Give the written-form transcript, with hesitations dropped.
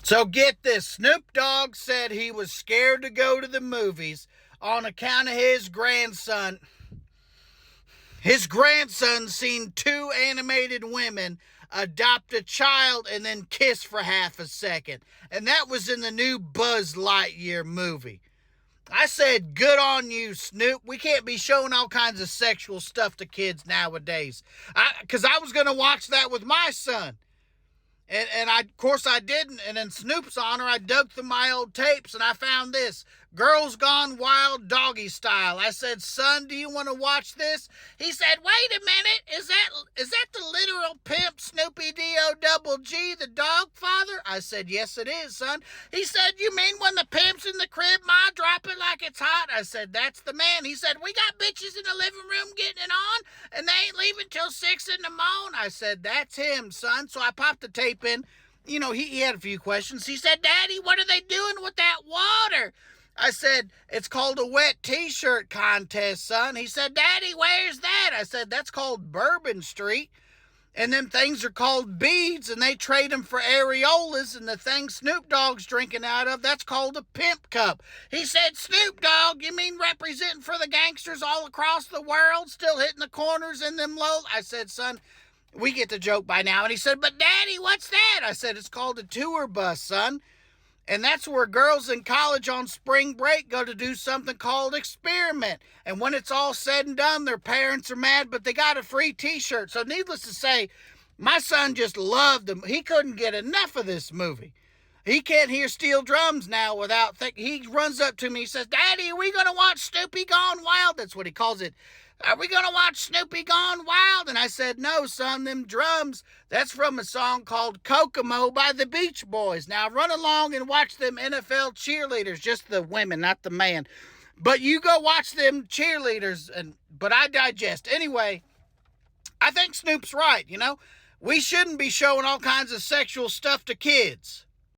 So get this, Snoop Dogg said he was scared to go to the movies on account of his grandson. His grandson seen two animated women adopt a child and then kiss for half a second. And that was in the new Buzz Lightyear movie. I said, good on you, Snoop. We can't be showing all kinds of sexual stuff to kids nowadays. Because I was going to watch that with my son. And of course I didn't. And in Snoop's honor, I dug through my old tapes and I found this. Girls Gone Wild Doggy Style. I said, son, do you want to watch this? He said, wait a minute. Is that the literal pimp Snoopy D-O-double-G, the dog father? I said, yes, it is, son. He said, you mean when the pimp's in the crib, ma, drop it like it's hot? I said, that's the man. He said, we got bitches in the living room getting it on, and they ain't leaving till 6 in the morning. I said, that's him, son. So I popped the tape in. You know, he had a few questions. He said, Daddy, what are they doing with that water? I said, it's called a wet t-shirt contest, son. He said, Daddy, where's that? I said, that's called Bourbon Street. And them things are called beads, and they trade them for areolas. And the thing Snoop Dogg's drinking out of, that's called a pimp cup. He said, Snoop Dogg, you mean representing for the gangsters all across the world, still hitting the corners in them low? I said, son, we get the joke by now. And he said, but Daddy, what's that? I said, it's called a tour bus, son. And that's where girls in college on spring break go to do something called experiment. And when it's all said and done, their parents are mad, but they got a free t-shirt. So needless to say, my son just loved them. He couldn't get enough of this movie. He can't hear steel drums now without thinking. He runs up to me, he says, Daddy, are we going to watch Snoopy Gone Wild? That's what he calls it. Are we going to watch Snoopy Gone Wild? And I said, no, son, them drums, that's from a song called Kokomo by the Beach Boys. Now run along and watch them NFL cheerleaders, just the women, not the man. But you go watch them cheerleaders, but I digest. Anyway, I think Snoop's right, you know. We shouldn't be showing all kinds of sexual stuff to kids.